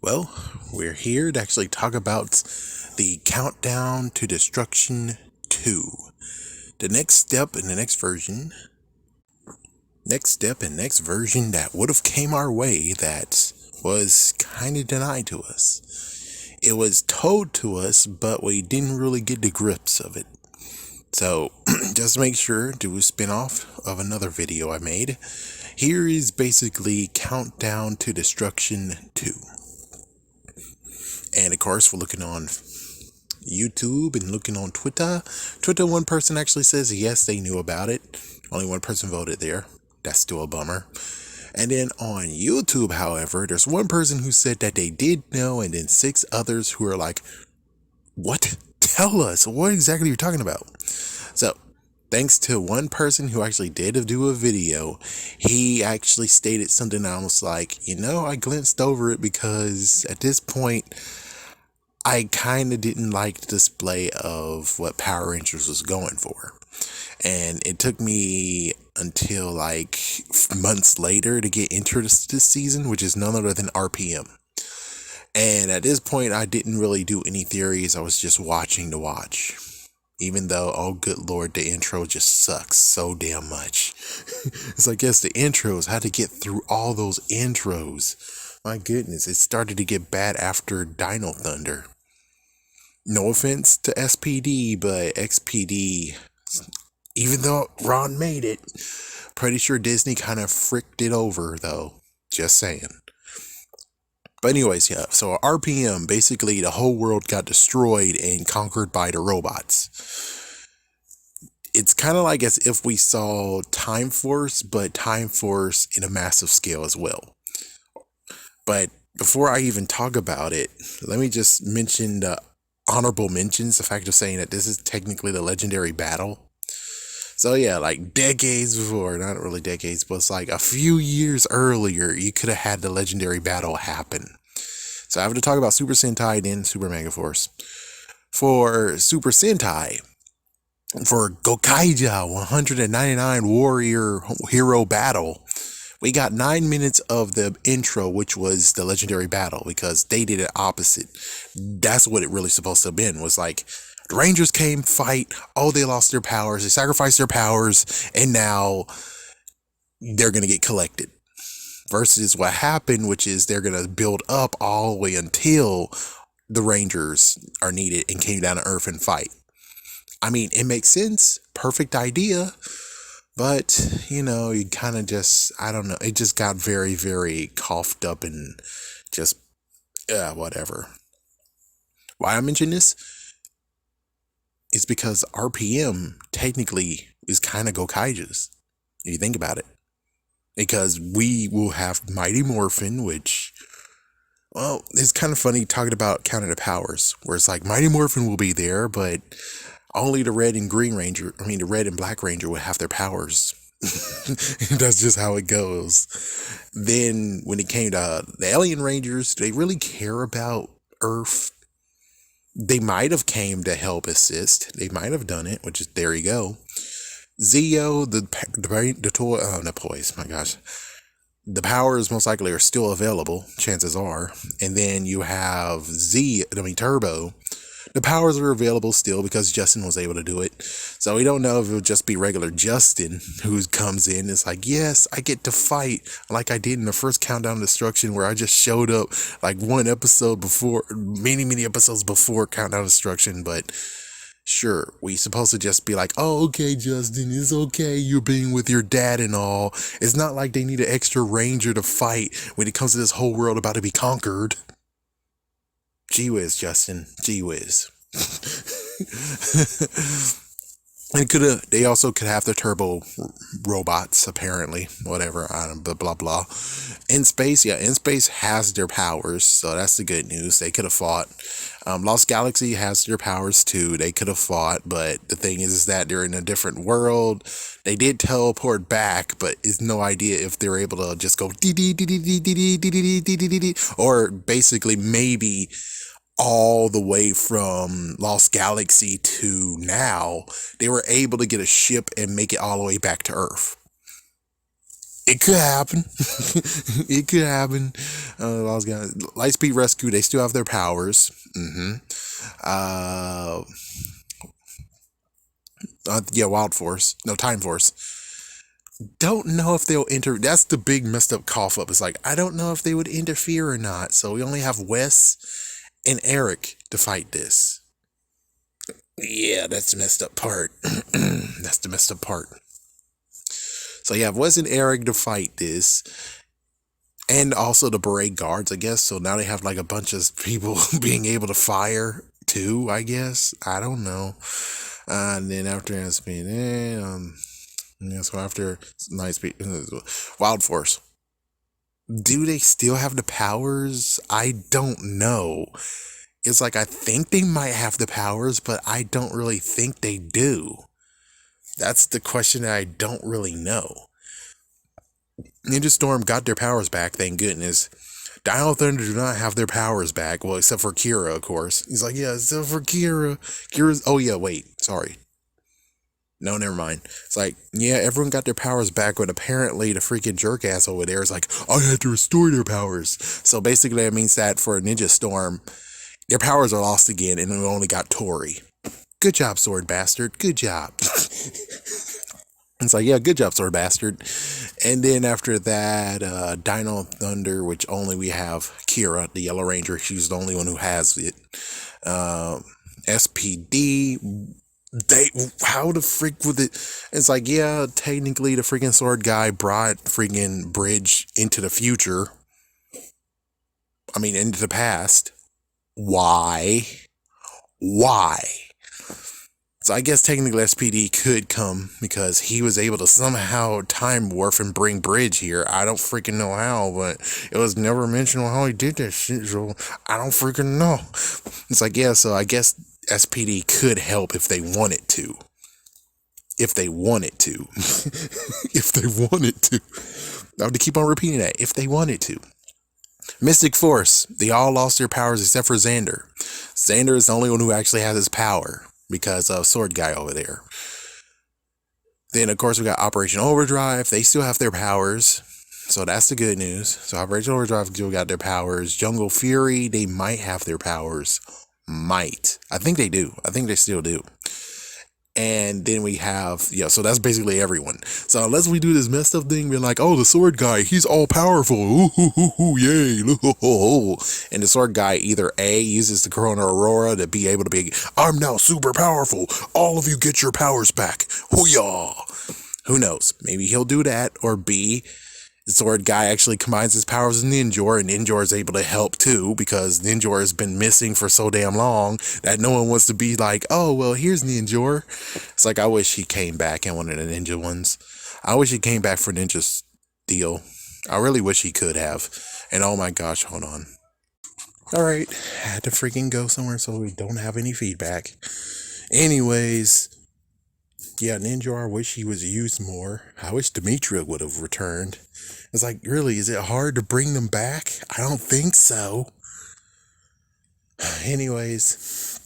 Well, we're here to actually talk about the Countdown to Destruction 2. The next step in the next version that would have came our way that was kind of denied to us. It was told to us, but we didn't really get the grips of it. So, just make sure to do a spin-off of another video I made. Here is basically Countdown to Destruction 2. And of course, we're looking on YouTube and looking on Twitter. One person actually says yes, they knew about it. Only one person voted there. That's still a bummer. And then on YouTube, however, there's one person who said that they did know, and then 6 others who are like, what? Tell us, what exactly you're talking about? So, thanks to one person who actually did do a video, he actually stated something almost like, I glanced over it because at this point, I kind of didn't like the display of what Power Rangers was going for. And it took me until like months later to get into this season, which is none other than RPM. And at this point, I didn't really do any theories. I was just watching to watch. Even though, oh good lord, the intro just sucks so damn much. It's like, yes, the intros, I had to get through all those intros. My goodness, it started to get bad after Dino Thunder. No offense to SPD, but XPD, even though Ron made it, pretty sure Disney kind of fricked it over, though. Just saying. But anyways, yeah, so RPM, basically the whole world got destroyed and conquered by the robots. It's kind of like as if we saw Time Force, but Time Force in a massive scale as well. But before I even talk about it, let me just mention the honorable mentions, the fact of saying that this is technically the legendary battle. So yeah, like decades before, not really decades, but it's like a few years earlier, you could have had the legendary battle happen. So I have to talk about Super Sentai then Super Mega Force. For Super Sentai, for Gokaija 199 Warrior Hero Battle, we got 9 minutes of the intro, which was the legendary battle, because they did it opposite. That's what it really supposed to have been, was like, the Rangers came, fight, they lost their powers, they sacrificed their powers, and now they're going to get collected. Versus what happened, which is they're going to build up all the way until the Rangers are needed and came down to Earth and fight. I mean, it makes sense, perfect idea, but, you kind of just, I don't know, it just got very, very coughed up and just, whatever. Why I mention this? Is because RPM technically is kind of Gokaija's, if you think about it. Because we will have Mighty Morphin, which, well, it's kind of funny talking about counting the powers, where it's like Mighty Morphin will be there, but only the Red and Black Ranger will have their powers. That's just how it goes. Then when it came to the Alien Rangers, do they really care about Earth? They might have came to help assist. They might have done it, which is, there you go. Zeo, the toy, no toys, my gosh. The powers most likely are still available, chances are. And then you have Turbo. The powers are available still because Justin was able to do it. So we don't know if it'll just be regular Justin who comes in. It's like, yes, I get to fight like I did in the first Countdown to Destruction, where I just showed up like one episode before, many episodes before Countdown to Destruction. But sure, we supposed to just be like, oh, okay, Justin, it's okay, you're being with your dad and all. It's not like they need an extra ranger to fight when it comes to this whole world about to be conquered. Gee whiz, Justin. Gee whiz. And they also could have the turbo robots, apparently. Whatever, I don't know, blah, blah. In Space has their powers, so that's the good news. They could have fought. Lost Galaxy has their powers too. They could have fought, but the thing is that they're in a different world. They did teleport back, but it's no idea if they're able to just go or basically maybe all the way from Lost Galaxy to now, they were able to get a ship and make it all the way back to Earth. It could happen. It could happen. I was gonna Lightspeed Rescue. They still have their powers. Uh, yeah, Wild Force. No, Time Force. Don't know if they'll enter. That's the big messed up cough up. It's like I don't know if they would interfere or not. So we only have Wes and Eric to fight this. Yeah, that's the messed up part. That's the messed up part. So you have Wes and Eric to fight this, and also the Beret guards, I guess. So now they have like a bunch of people being able to fire too, I guess. I don't know. And then after Speed, yeah, so after Lightspeed, Wild Force. Do they still have the powers? I don't know. It's like I think they might have the powers, but I don't really think they do. That's the question that I don't really know. Ninja Storm got their powers back, thank goodness. Dino Thunder do not have their powers back, well, except for Kira, of course. He's like, yeah, except for Kira. Kira's, oh yeah, wait, sorry. No, never mind. It's like, yeah, everyone got their powers back, but apparently the freaking jerk ass over there is like, I had to restore their powers. So basically that means that for Ninja Storm, their powers are lost again, and we only got Tori. Good job, Sword Bastard. Good job. It's like, yeah, good job, Sword Bastard. And then after that, Dino Thunder, which only we have Kira, the Yellow Ranger. She's the only one who has it. SPD, how the freak with it? It's like, yeah, technically the freaking sword guy brought freaking Bridge into the future. I mean, into the past. Why? So I guess technically SPD could come because he was able to somehow time warp and bring Bridge here. I don't freaking know how, but it was never mentioned how he did that shit, so I don't freaking know. It's like, yeah, so I guess SPD could help if they wanted to. If they wanted to. If they wanted to. I have to keep on repeating that. If they wanted to. Mystic Force. They all lost their powers except for Xander. Xander is the only one who actually has his power because of Sword Guy over there. Then, of course, we got Operation Overdrive. They still have their powers. So that's the good news. So Operation Overdrive still got their powers. Jungle Fury, they might have their powers. Might. I think they do. I think they still do. And then we have, yeah, so that's basically everyone. So unless we do this messed up thing, we're like, oh, the sword guy, he's all powerful. Ooh, hoo, hoo, hoo, yay. And the sword guy either A, uses the Corona Aurora to be able to be, I'm now super powerful. All of you get your powers back. Hoo-yah. Who knows? Maybe he'll do that. Or B, the sword guy actually combines his powers with Ninjor, and Ninjor is able to help too, because Ninjor has been missing for so damn long that no one wants to be like, oh, well, here's Ninjor. It's like, I wish he came back in one of the ninja ones. I wish he came back for Ninja's deal. I really wish he could have. And oh my gosh, hold on. Alright, I had to freaking go somewhere so we don't have any feedback. Anyways, yeah, Ninjor, I wish he was used more. I wish Demetria would have returned. It's like, really, is it hard to bring them back? I don't think so. Anyways,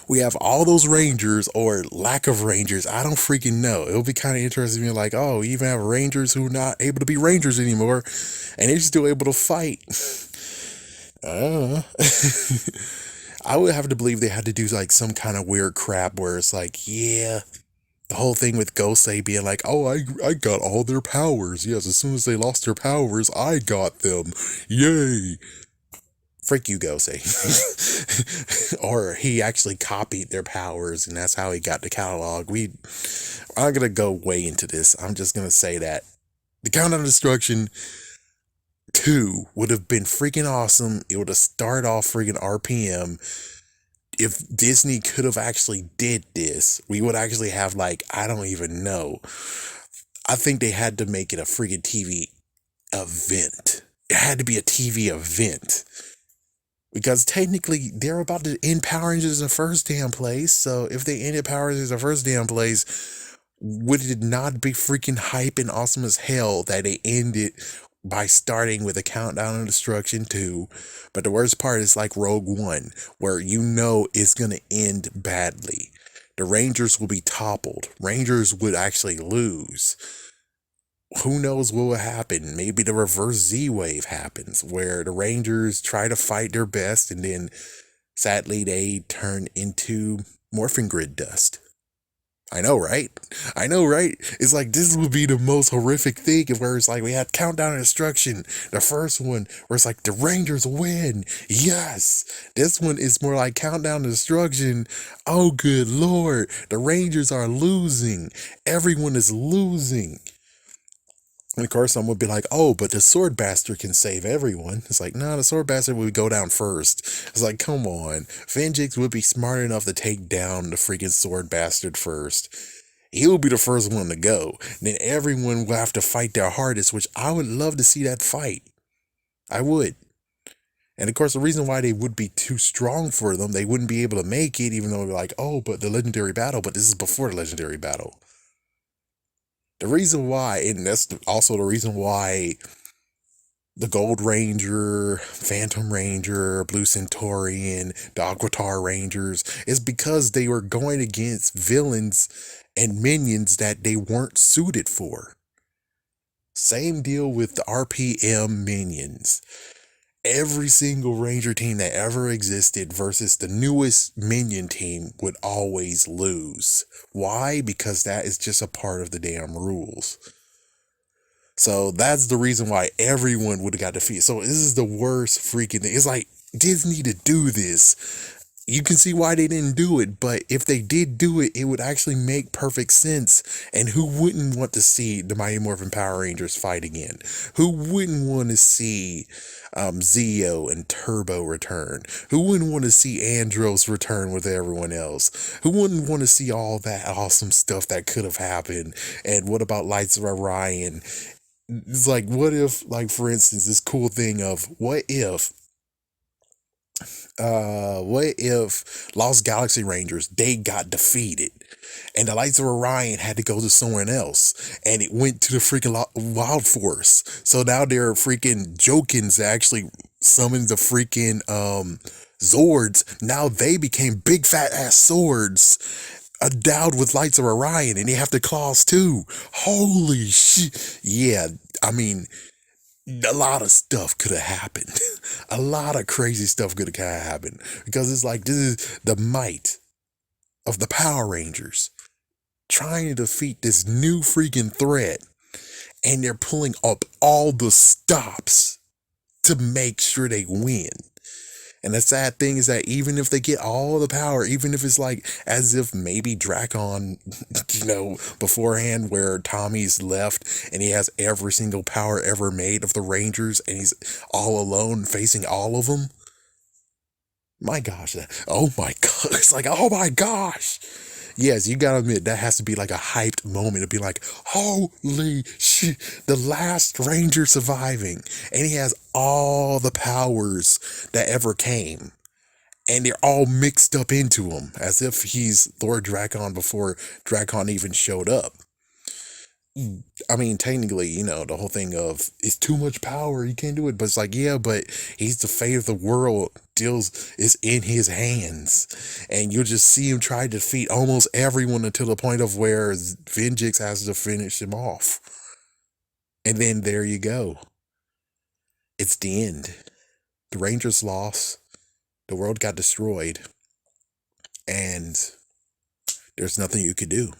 we have all those Rangers, or lack of Rangers. I don't freaking know. It'll be kind of interesting to be like, oh, you even have Rangers who are not able to be Rangers anymore, and they're still able to fight. I would have to believe they had to do like some kind of weird crap where it's like, yeah, the whole thing with Gosei being like, oh, I got all their powers. Yes, as soon as they lost their powers, I got them. Yay. Freak you, Gosei. Or he actually copied their powers, and that's how he got the catalog. I'm not going to go way into this. I'm just going to say that the Countdown of Destruction 2 would have been freaking awesome. It would have started off freaking RPM. If Disney could have actually did this, we would actually have, like, I don't even know. I think they had to make it a freaking TV event. It had to be a TV event. Because technically, they're about to end Power Rangers in the first damn place. So if they ended Power Rangers in the first damn place, would it not be freaking hype and awesome as hell that they ended by starting with a Countdown of Destruction 2? But the worst part is like Rogue One, where you know it's going to end badly. The Rangers will be toppled. Rangers would actually lose. who knows what will happen? Maybe the reverse Z wave happens where the Rangers try to fight their best and then sadly they turn into morphing grid dust. I know, right? I know, right? It's like this would be the most horrific thing where it's like we had Countdown of Destruction, the first one, where it's like the Rangers win. Yes. This one is more like Countdown of Destruction. Oh, good Lord. The Rangers are losing. Everyone is losing. And of course, someone would be like, oh, but the Sword Bastard can save everyone. It's like, no, the Sword Bastard would go down first. It's like, come on. Venjix would be smart enough to take down the freaking Sword Bastard first. He will be the first one to go. Then everyone will have to fight their hardest, which I would love to see that fight. I would. And of course, the reason why they would be too strong for them, they wouldn't be able to make it, even though they're like, oh, but the Legendary Battle, but this is before the Legendary Battle. The reason why, and that's also the reason why the Gold Ranger, Phantom Ranger, Blue Centaurian, the Aquitar Rangers, is because they were going against villains and minions that they weren't suited for. Same deal with the RPM minions. Every single Ranger team that ever existed versus the newest minion team would always lose. Why? Because that is just a part of the damn rules. So that's the reason why everyone would have got defeated. So this is the worst freaking thing. It's like Disney to do this. You can see why they didn't do it, but if they did do it, it would actually make perfect sense. And who wouldn't want to see the Mighty Morphin Power Rangers fight again? Who wouldn't want to see Zeo and Turbo return? Who wouldn't want to see Andros return with everyone else? Who wouldn't want to see all that awesome stuff that could have happened? And what about Lights of Orion? It's like, what if, like, for instance, this cool thing of what if Lost Galaxy Rangers, they got defeated and the Lights of Orion had to go to someone else and it went to the freaking Wild Force. So now they're freaking Jokins actually summoned the freaking Zords. Now they became big fat ass swords endowed with Lights of Orion and they have the claws too. Holy shit. Yeah, I mean, a lot of stuff could have happened. A lot of crazy stuff could have happened. Because it's like, this is the might of the Power Rangers trying to defeat this new freaking threat. And they're pulling up all the stops to make sure they win. And the sad thing is that even if they get all the power, even if it's like as if maybe Dracon, beforehand where Tommy's left and he has every single power ever made of the Rangers and he's all alone facing all of them. My gosh, oh my God, it's like, oh my gosh. Yes, you gotta admit, that has to be like a hyped moment to be like, holy shit, the last Ranger surviving. And he has all the powers that ever came. And they're all mixed up into him, as if he's Lord Dracon before Dracon even showed up. I mean, technically, the whole thing of it's too much power, you can't do it. But it's like, yeah, but he's the fate of the world is in his hands. And you'll just see him try to defeat almost everyone until the point of where Venjix has to finish him off. And then there you go. It's the end. The Rangers lost. The world got destroyed. And there's nothing you could do.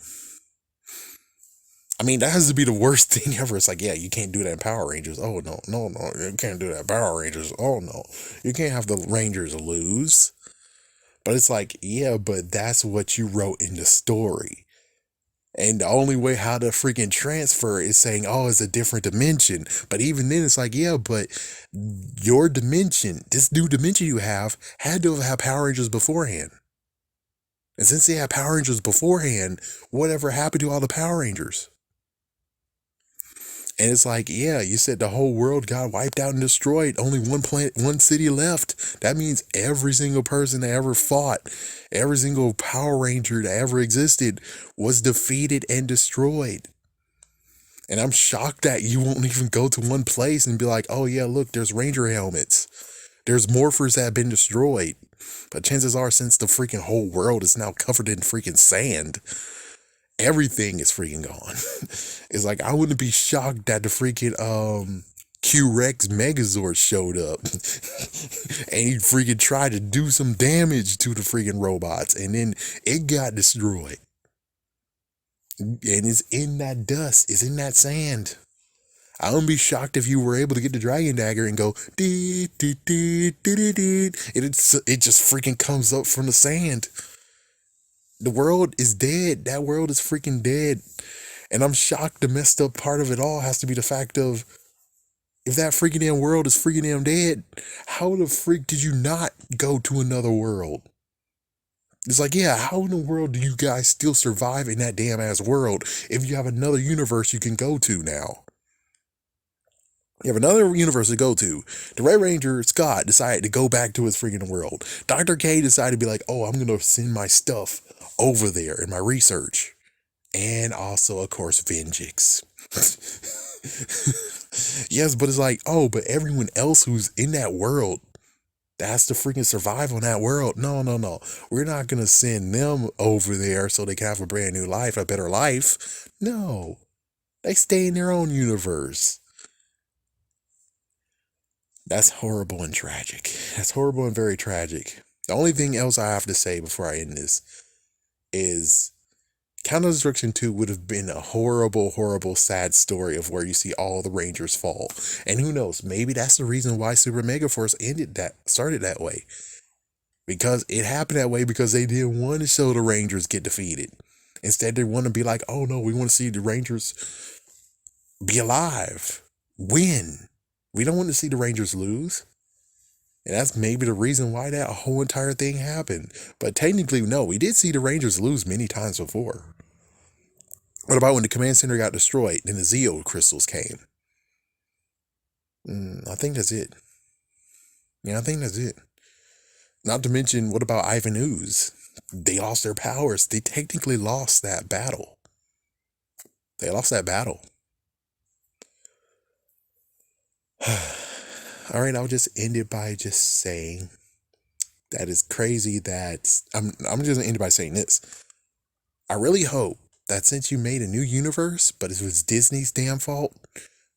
I mean, that has to be the worst thing ever. It's like, yeah, you can't do that in Power Rangers. Oh, no, you can't do that in Power Rangers. Oh, no, you can't have the Rangers lose. But it's like, yeah, but that's what you wrote in the story. And the only way how to freaking transfer is saying, oh, it's a different dimension. But even then, it's like, yeah, but your dimension, this new dimension you have, had to have Power Rangers beforehand. And since they had Power Rangers beforehand, whatever happened to all the Power Rangers? And it's like, yeah, you said the whole world got wiped out and destroyed. Only one planet, one city left. That means every single person that ever fought, every single Power Ranger that ever existed was defeated and destroyed. And I'm shocked that you won't even go to one place and be like, oh yeah, look, there's Ranger helmets. There's morphers that have been destroyed. But chances are, since the freaking whole world is now covered in freaking sand, Everything is freaking gone. It's like I wouldn't be shocked that the freaking Q-Rex Megazord showed up and he freaking tried to do some damage to the freaking robots, and then it got destroyed. And it's in that dust, it's in that sand. I wouldn't be shocked if you were able to get the Dragon Dagger and go dee dee dee dee dee dee, and it just freaking comes up from the sand. The world is dead. That world is freaking dead. And I'm shocked the messed up part of it all has to be the fact of, if that freaking damn world is freaking damn dead, how the freak did you not go to another world? It's like, yeah, how in the world do you guys still survive in that damn ass world if you have another universe you can go to now? You have another universe to go to. The Red Ranger, Scott, decided to go back to his freaking world. Dr. K decided to be like, oh, I'm going to send my stuff over there in my research. And also, of course, Venjix. Yes, but it's like, oh, but everyone else who's in that world, that's to freaking survive on that world. No. We're not going to send them over there so they can have a brand new life, a better life. No. They stay in their own universe. That's horrible and tragic. That's horrible and very tragic. The only thing else I have to say before I end this is Count of Destruction 2 would have been a horrible, horrible, sad story of where you see all the Rangers fall. And who knows, maybe that's the reason why Super Mega Force started that way. Because it happened that way because they didn't want to show the Rangers get defeated. Instead, they want to be like, oh no, we want to see the Rangers be alive, win. We don't want to see the Rangers lose. And that's maybe the reason why that whole entire thing happened. But technically, no, we did see the Rangers lose many times before. What about when the command center got destroyed and the Zeo crystals came? I think that's it. Yeah, I think that's it. Not to mention, what about Ivan Ooze? They lost their powers. They technically lost that battle. They lost that battle. All right, I'll just end it by just saying that it's crazy that I'm just gonna end it by saying this. I really hope that since you made a new universe, but it was Disney's damn fault,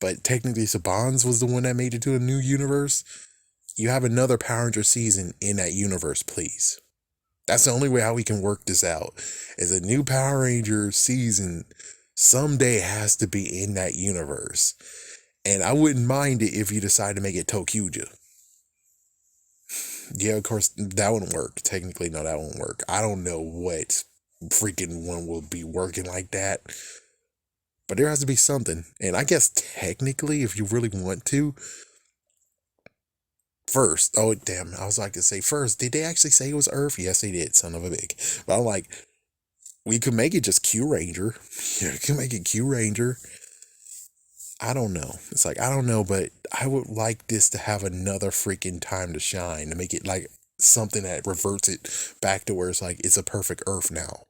but technically Saban's was the one that made it to a new universe, you have another Power Ranger season in that universe, please. That's the only way how we can work this out. Is a new Power Ranger season someday has to be in that universe. And I wouldn't mind it if you decide to make it ToQger. Yeah, of course, that wouldn't work. Technically, no, that won't work. I don't know what freaking one will be working like that. But there has to be something. And I guess technically, if you really want to, first, oh, damn, I was like to say first, did they actually say it was Earth? Yes, they did, son of a bitch. But I'm like, we could make it just Q Ranger. Yeah, we could make it Q Ranger. I don't know. It's like, I don't know, but I would like this to have another freaking time to shine, to make it like something that reverts it back to where it's like, it's a perfect Earth now.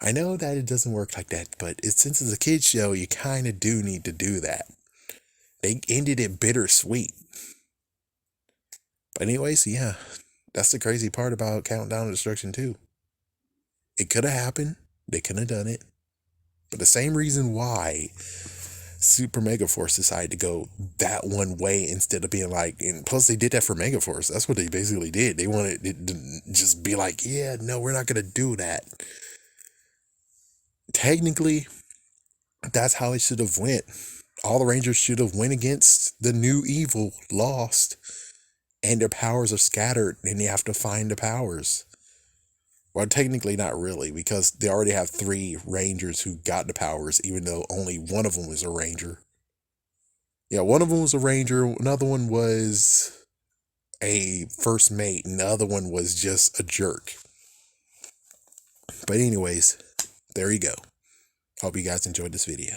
I know that it doesn't work like that, but since it's a kid's show, you kind of do need to do that. They ended it bittersweet. But anyways, yeah, that's the crazy part about Countdown to Destruction 2. It could have happened. They could have done it. But the same reason why Super Mega Force decided to go that one way instead of being like, and plus they did that for Mega Force. That's what they basically did. They wanted it to just be like, yeah, no, we're not going to do that. Technically, that's how it should have went. All the Rangers should have went against the new evil, lost, and their powers are scattered, and you have to find the powers. Well, technically not really, because they already have 3 Rangers who got the powers, even though only one of them was a Ranger. Yeah, one of them was a Ranger, another one was a first mate, and the other one was just a jerk. But anyways, there you go. Hope you guys enjoyed this video.